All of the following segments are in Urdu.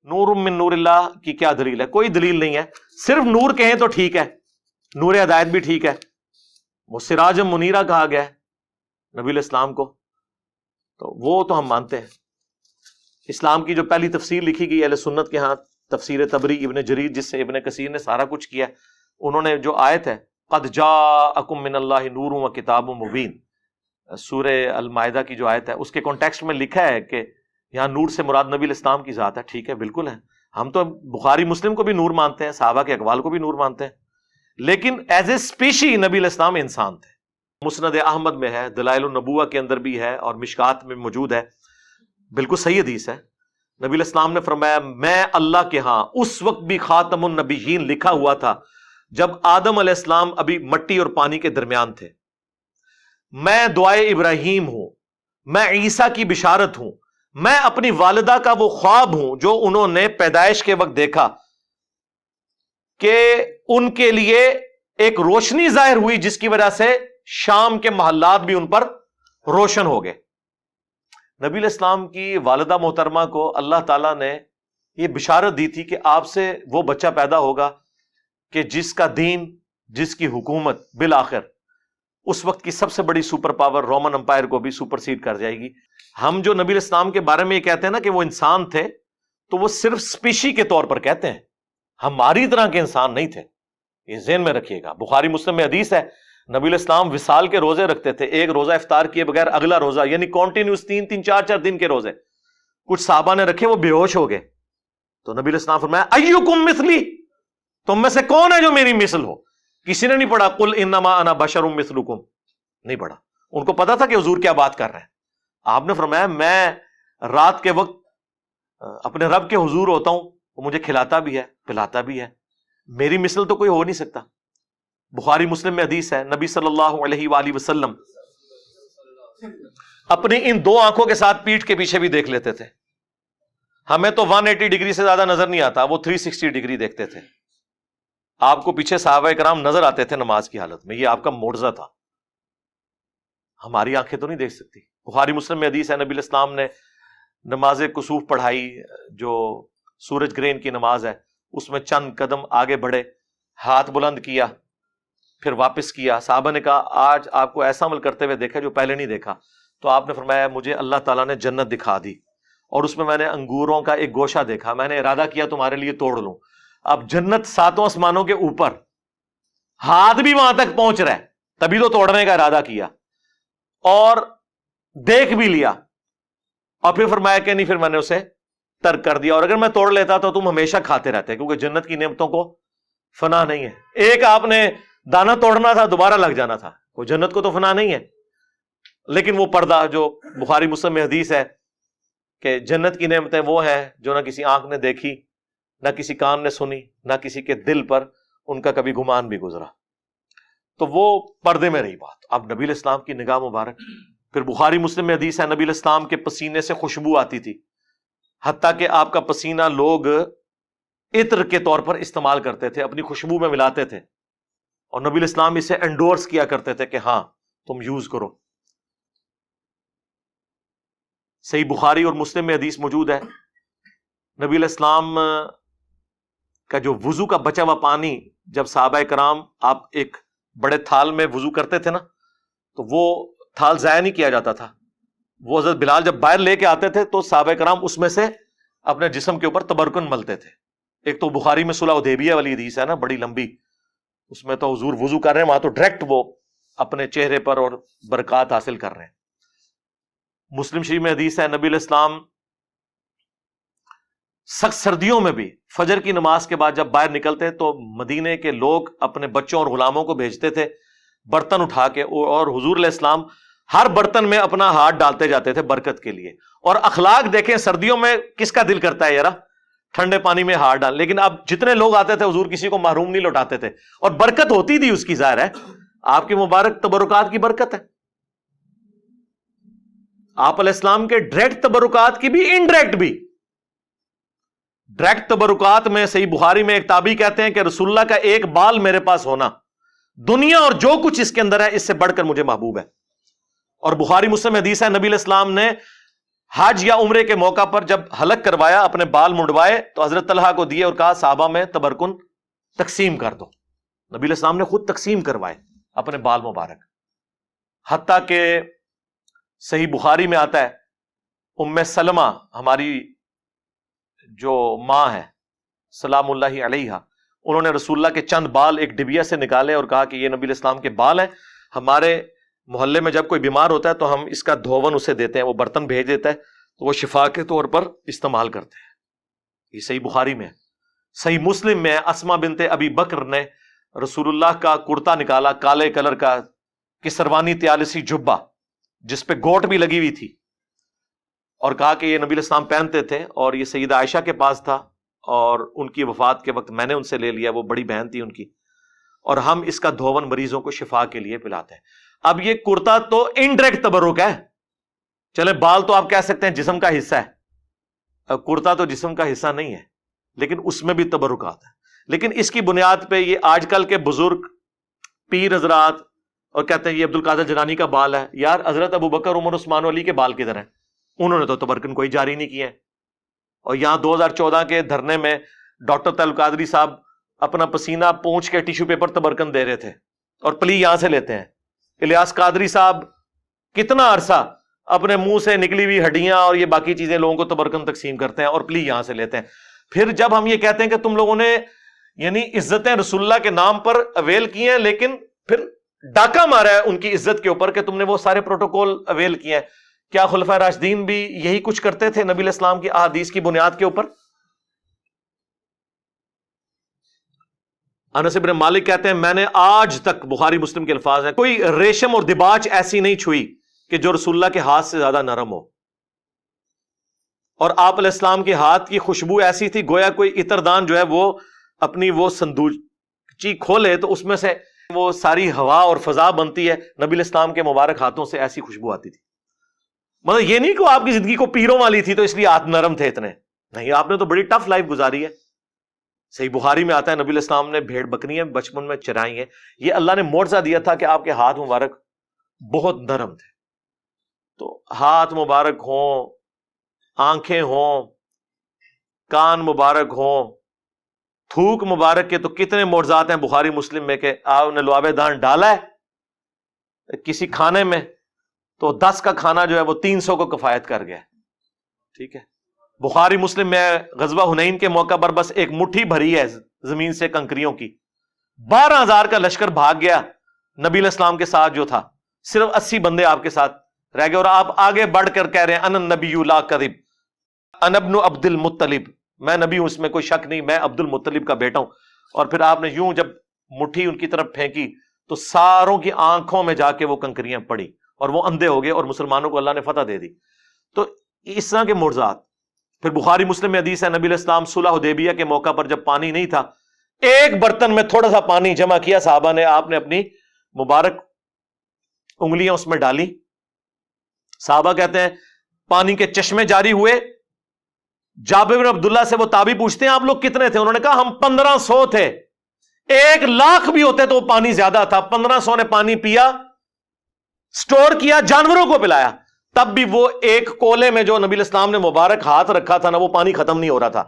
نور من نور اللہ کی کیا دلیل ہے؟ کوئی دلیل نہیں ہے. صرف نور کہیں تو ٹھیک ہے، نور ہدایت بھی ٹھیک ہے، وہ سراج منیرہ کہا گیا ہے نبی الاسلام کو، تو وہ تو ہم مانتے ہیں. اسلام کی جو پہلی تفسیر لکھی گئی اہل سنت کے ہاں، تفسیر تبری ابن جریر، جس سے ابن کثیر نے سارا کچھ کیا، انہوں نے جو آیت ہے قد جاءکم من اللہ نور و کتاب مبین، سورہ المائدہ کی جو آیت ہے، اس کے کانٹیکسٹ میں لکھا ہے کہ یہاں نور سے مراد نبی الاسلام کی ذات ہے. ٹھیک ہے، بالکل ہے، ہم تو بخاری مسلم کو بھی نور مانتے ہیں، صحابہ کے اقوال کو بھی نور مانتے ہیں، لیکن ایز اے اسپیشی نبی الاسلام انسان تھے. مسند احمد میں ہے، دلائل النبوہ کے اندر بھی ہے، اور مشکات میں موجود ہے، بالکل صحیح حدیث ہے. نبی الاسلام نے فرمایا میں اللہ کے ہاں اس وقت بھی خاتم النبیین لکھا ہوا تھا جب آدم علیہ السلام ابھی مٹی اور پانی کے درمیان تھے. میں دعائے ابراہیم ہوں، میں عیسیٰ کی بشارت ہوں، میں اپنی والدہ کا وہ خواب ہوں جو انہوں نے پیدائش کے وقت دیکھا کہ ان کے لیے ایک روشنی ظاہر ہوئی جس کی وجہ سے شام کے محلات بھی ان پر روشن ہو گئے. نبی الاسلام کی والدہ محترمہ کو اللہ تعالیٰ نے یہ بشارت دی تھی کہ آپ سے وہ بچہ پیدا ہوگا کہ جس کا دین، جس کی حکومت بالآخر اس وقت کی سب سے بڑی سپر پاور رومن امپائر کو بھی سپر سیڈ کر جائے گی. ہم جو نبی الاسلام کے بارے میں یہ کہتے ہیں نا کہ وہ انسان تھے، تو وہ صرف اسپیشی کے طور پر کہتے ہیں، ہماری طرح کے انسان نہیں تھے. یہ ذہن میں رکھیے گا. بخاری مسلم میں حدیث ہے نبی الاسلام وصال کے روزے رکھتے تھے، ایک روزہ افطار کیے بغیر اگلا روزہ، یعنی کنٹینیوس 3 4 دن کے روزے. کچھ صحابہ نے رکھے، وہ بے ہوش ہو گئے، تو نبی الاسلام فرمایا ایکم مثلی، تم میں سے کون ہے جو میری مثل ہو؟ کسی نے نہیں پڑھا قل انما انا بشر مثلکم، نہیں پڑھا. ان کو پتا تھا کہ حضور کیا بات کر رہے ہیں. آپ نے فرمایا میں رات کے وقت اپنے رب کے حضور ہوتا ہوں، وہ مجھے کھلاتا بھی ہے پلاتا بھی ہے، میری مثل تو کوئی ہو نہیں سکتا. بخاری مسلم میں حدیث ہے نبی صلی اللہ علیہ وآلہ وسلم اپنی ان 2 آنکھوں کے ساتھ پیٹھ کے پیچھے بھی دیکھ لیتے تھے. ہمیں تو 180 ڈگری سے زیادہ نظر نہیں آتا، وہ 360 ڈگری دیکھتے تھے. آپ کو پیچھے صحابہ کرام نظر آتے تھے نماز کی حالت میں، یہ آپ کا معجزہ تھا. ہماری آنکھیں تو نہیں دیکھ سکتی. بخاری مسلم میں حدیث ہے نبی الاسلام نے نماز کسوف پڑھائی، جو سورج گرہن کی نماز ہے، اس میں چند قدم آگے بڑھے، ہاتھ بلند کیا، پھر واپس کیا. صحابہ نے کہا آج آپ کو ایسا عمل کرتے ہوئے دیکھا جو پہلے نہیں دیکھا. تو آپ نے فرمایا مجھے اللہ تعالیٰ نے جنت دکھا دی، اور اس میں میں نے انگوروں کا ایک گوشہ دیکھا، میں نے ارادہ کیا تمہارے لیے توڑ لوں. اب جنت 7 آسمانوں کے اوپر، ہاتھ بھی وہاں تک پہنچ رہا ہے، تبھی تو توڑنے کا ارادہ کیا، اور دیکھ بھی لیا. اور پھر فرمایا کہ نہیں، پھر میں نے اسے ترک کر دیا، اور اگر میں توڑ لیتا تو تم ہمیشہ کھاتے رہتے، کیونکہ جنت کی نعمتوں کو فنا نہیں ہے. ایک آپ نے دانہ توڑنا تھا، دوبارہ لگ جانا تھا، کوئی جنت کو تو فنا نہیں ہے. لیکن وہ پردہ جو بخاری مسلم میں حدیث ہے کہ جنت کی نعمتیں وہ ہیں جو نہ کسی آنکھ نے دیکھی، نہ کسی کان نے سنی، نہ کسی کے دل پر ان کا کبھی گمان بھی گزرا. تو وہ پردے میں رہی بات. اب نبی الاسلام کی نگاہ مبارک. پھر بخاری مسلم میں حدیث ہے نبی الاسلام کے پسینے سے خوشبو آتی تھی، حتیٰ کہ آپ کا پسینہ لوگ عطر کے طور پر استعمال کرتے تھے، اپنی خوشبو میں ملاتے تھے، اور نبی الاسلام اسے انڈورس کیا کرتے تھے کہ ہاں تم یوز کرو. صحیح بخاری اور مسلم میں حدیث موجود ہے نبی الاسلام کا جو وضو کا بچا ہوا پانی، جب صحابہ کرام آپ ایک بڑے تھال میں وضو کرتے تھے نا، تو وہ تھال ضائع نہیں کیا جاتا تھا. وہ حضرت بلال جب باہر لے کے آتے تھے تو صحابہ کرام اس میں سے اپنے جسم کے اوپر تبرکن ملتے تھے. ایک تو بخاری میں صلح حدیبیہ والی حدیث ہے نا، بڑی لمبی، اس میں تو حضور وضو کر رہے ہیں، وہاں تو ڈائریکٹ وہ اپنے چہرے پر اور برکات حاصل کر رہے ہیں. مسلم شریف میں حدیث ہے نبی الاسلام سخت سردیوں میں بھی فجر کی نماز کے بعد جب باہر نکلتے تو مدینے کے لوگ اپنے بچوں اور غلاموں کو بھیجتے تھے برتن اٹھا کے، اور حضور علیہ السلام ہر برتن میں اپنا ہاتھ ڈالتے جاتے تھے برکت کے لیے. اور اخلاق دیکھیں، سردیوں میں کس کا دل کرتا ہے یارا ٹھنڈے پانی میں ہاتھ ڈال، لیکن اب جتنے لوگ آتے تھے حضور کسی کو محروم نہیں لوٹاتے تھے، اور برکت ہوتی تھی اس کی. ظاہر ہے آپ کی مبارک تبرکات کی برکت ہے. آپ علیہ السلام کے ڈائریکٹ تبرکات کی بھی، انڈائریکٹ بھی. ڈائریکٹ تبرکات میں صحیح بخاری میں ایک تابعی کہتے ہیں کہ رسول اللہ کا ایک بال میرے پاس ہونا دنیا اور جو کچھ اس کے اندر ہے اس سے بڑھ کر مجھے محبوب ہے. اور بخاری مسلم حدیث ہے نبی علیہ السلام نے حج یا عمرے کے موقع پر جب حلق کروایا اپنے بال منڈوائے تو حضرت طلحہ کو دیے اور کہا صحابہ میں تبرکن تقسیم کر دو. نبی علیہ السلام نے خود تقسیم کروائے اپنے بال مبارک. حتیٰ کہ صحیح بخاری میں آتا ہے ام سلمہ ہماری جو ماں ہے سلام اللہ علیہا، انہوں نے رسول اللہ کے چند بال ایک ڈبیا سے نکالے اور کہا کہ یہ نبی علیہ السلام کے بال ہیں، ہمارے محلے میں جب کوئی بیمار ہوتا ہے تو ہم اس کا دھون اسے دیتے ہیں، وہ برتن بھیج دیتا ہے تو وہ شفا کے طور پر استعمال کرتے ہیں. یہ صحیح بخاری میں ہے. صحیح مسلم میں اسما بنت ابی بکر نے رسول اللہ کا کرتا نکالا کالے کلر کا کسروانی تیالسی جبہ جس پہ گوٹ بھی لگی ہوئی تھی، اور کہا کہ یہ نبی علیہ السلام پہنتے تھے، اور یہ سیدہ عائشہ کے پاس تھا اور ان کی وفات کے وقت میں نے ان سے لے لیا، وہ بڑی بہن تھی ان کی، اور ہم اس کا دھون مریضوں کو شفا کے لیے پلاتے ہیں. اب یہ کرتا تو انڈائریکٹ تبرک ہے، چلے بال تو آپ کہہ سکتے ہیں جسم کا حصہ ہے، اب کرتا تو جسم کا حصہ نہیں ہے لیکن اس میں بھی تبرکات ہے. لیکن اس کی بنیاد پہ یہ آج کل کے بزرگ پیر حضرات اور کہتے ہیں یہ عبد القادر جیلانی کا بال ہے. یار حضرت ابو بکر عمر عثمان و علی کے بال کدھر ہیں؟ انہوں نے تو تبرکن کوئی جاری نہیں کیے. اور یہاں 2014 کے دھرنے میں ڈاکٹر طلب قادری صاحب اپنا پسینہ پونچھ کے ٹیشو پیپر تبرکن دے رہے تھے اور پلی یہاں سے لیتے ہیں. الیاس قادری صاحب کتنا عرصہ اپنے منہ سے نکلی ہوئی ہڈیاں اور یہ باقی چیزیں لوگوں کو تبرکن تقسیم کرتے ہیں اور پلی یہاں سے لیتے ہیں. پھر جب ہم یہ کہتے ہیں کہ تم لوگوں نے یعنی عزتیں رسول اللہ کے نام پر اویل کی ہیں، لیکن پھر ڈاکہ مارا ہے ان کی عزت کے اوپر کہ تم نے وہ سارے پروٹوکول اویل کیے ہیں. کیا خلفائے راشدین بھی یہی کچھ کرتے تھے نبی علیہ السلام کی احادیث کی بنیاد کے اوپر؟ انس بن مالک کہتے ہیں میں نے آج تک، بخاری مسلم کے الفاظ ہیں، کوئی ریشم اور دباچ ایسی نہیں چھوئی کہ جو رسول اللہ کے ہاتھ سے زیادہ نرم ہو. اور آپ علیہ السلام کے ہاتھ کی خوشبو ایسی تھی گویا کوئی عطردان جو ہے وہ اپنی وہ صندوقچی کھولے تو اس میں سے وہ ساری ہوا اور فضا بنتی ہے. نبی علیہ السلام کے مبارک ہاتھوں سے ایسی خوشبو آتی تھی. مطلب یہ نہیں کہ آپ کی زندگی کو پیروں والی تھی تو اس لیے ہاتھ نرم تھے اتنے، نہیں، آپ نے تو بڑی ٹف لائف گزاری ہے. صحیح بخاری میں آتا ہے نبی علیہ السلام نے بھیڑ بکریاں بچپن میں چرائی ہیں. یہ اللہ نے معجزہ دیا تھا کہ آپ کے ہاتھ مبارک بہت نرم تھے. تو ہاتھ مبارک ہوں، آنکھیں ہوں، کان مبارک ہوں، تھوک مبارک کے تو کتنے معجزات ہیں بخاری مسلم میں کہ آپ نے لعاب دان ڈالا ہے کسی کھانے میں تو 10 کا کھانا جو ہے وہ 300 کو کفایت کر گیا. ٹھیک ہے. بخاری مسلم میں غزوہ حنین کے موقع پر بس ایک مٹھی بھری ہے زمین سے کنکریوں کی، 12,000 کا لشکر بھاگ گیا نبی علیہ السلام کے ساتھ جو تھا، صرف 80 بندے آپ کے ساتھ رہ گئے، اور آپ آگے بڑھ کر کہہ رہے ہیں انا النبی لا کذب انا ابن عبد المطلب، میں نبی ہوں اس میں کوئی شک نہیں، میں عبد المطلب کا بیٹا ہوں. اور پھر آپ نے یوں جب مٹھی ان کی طرف پھینکی تو ساروں کی آنکھوں میں جا کے وہ کنکریاں پڑی اور وہ اندھے ہو گئے اور مسلمانوں کو اللہ نے فتح دے دی. تو اس طرح کے معجزات. پھر بخاری مسلم میں حدیث ہے نبی علیہ السلام صلح حدیبیہ کے موقع پر جب پانی نہیں تھا، ایک برتن میں تھوڑا سا پانی جمع کیا صحابہ نے، آپ نے اپنی مبارک انگلیاں اس میں ڈالی. صحابہ کہتے ہیں پانی کے چشمے جاری ہوئے. جابر بن عبداللہ سے وہ تابعی پوچھتے ہیں آپ لوگ کتنے تھے؟ انہوں نے کہا ہم 1500 تھے. 1,00,000 بھی ہوتے تو پانی زیادہ تھا. 1500 نے پانی پیا، سٹور کیا، جانوروں کو پلایا. تب بھی وہ ایک کولے میں جو نبی علیہ السلام نے مبارک ہاتھ رکھا تھا نا، وہ پانی ختم نہیں ہو رہا تھا.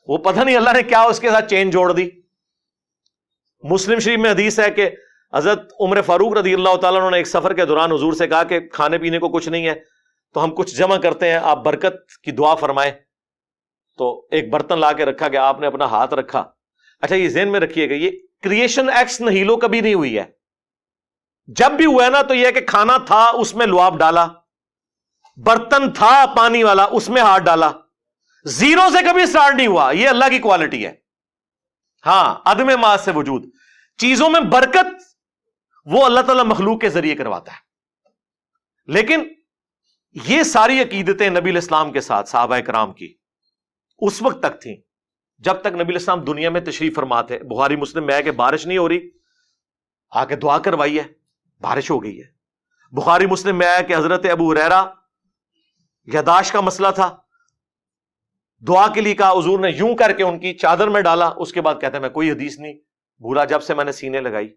وہ پتہ نہیں اللہ نے کیا اس کے ساتھ چین جوڑ دی. مسلم شریف میں حدیث ہے کہ حضرت عمر فاروق رضی اللہ تعالیٰ عنہ نے ایک سفر کے دوران حضور سے کہا کہ کھانے پینے کو کچھ نہیں ہے تو ہم کچھ جمع کرتے ہیں، آپ برکت کی دعا فرمائیں. تو ایک برتن لا کے رکھا گیا، آپ نے اپنا ہاتھ رکھا. اچھا یہ ذہن میں رکھیے گا، یہ کریشن ایکس نہیلو کبھی نہیں ہوئی ہے. جب بھی ہوا ہے نا تو یہ کہ کھانا تھا اس میں لعاب ڈالا، برتن تھا پانی والا اس میں ہاتھ ڈالا. زیرو سے کبھی سٹارٹ نہیں ہوا. یہ اللہ کی کوالٹی ہے. ہاں عدم ما سے وجود. چیزوں میں برکت وہ اللہ تعالیٰ مخلوق کے ذریعے کرواتا ہے. لیکن یہ ساری عقیدتیں نبی علیہ السلام کے ساتھ صحابہ کرام کی اس وقت تک تھیں جب تک نبی علیہ السلام دنیا میں تشریف فرما تھے. بخاری مسلم میں ہے کہ بارش نہیں ہو رہی، آ کے دعا کروائی ہے، بارش ہو گئی ہے. بخاری مسلم میں ہے کہ حضرت ابو ہریرہ یاداشت کا مسئلہ تھا، دعا کے لیے کہا، حضور نے یوں کر کے ان کی چادر میں ڈالا. اس کے بعد کہتے ہیں میں کوئی حدیث نہیں بھولا جب سے میں نے سینے لگائی.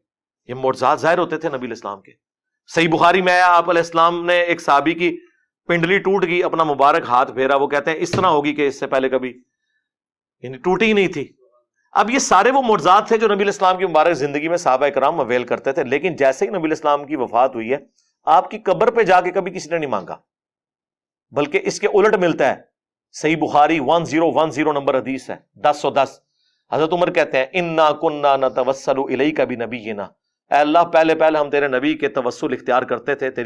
یہ معجزات ظاہر ہوتے تھے نبی علیہ السلام کے. صحیح بخاری میں آیا آپ علیہ السلام نے ایک صحابی کی پنڈلی ٹوٹ گئی، اپنا مبارک ہاتھ پھیرا، وہ کہتے ہیں اس طرح ہوگی کہ اس سے پہلے کبھی یعنی ٹوٹی ہی نہیں تھی۔ اب یہ سارے وہ معجزات تھے جو نبی الاسلام کی مبارک زندگی میں صحابہ کرام اویل کرتے تھے، لیکن جیسے ہی نبی الاسلام کی وفات ہوئی ہے، آپ کی قبر پہ جا کے کبھی کسی نے نہیں مانگا، بلکہ اس کے الٹ ملتا ہے۔ صحیح بخاری 1010 نمبر حدیث ہے، 1010۔ حضرت عمر کہتے ہیں انا کنا نتوسل الیک بنبینا، اے اللہ پہلے ہم تیرے نبی کے توسل اختیار کرتے تھے، تیری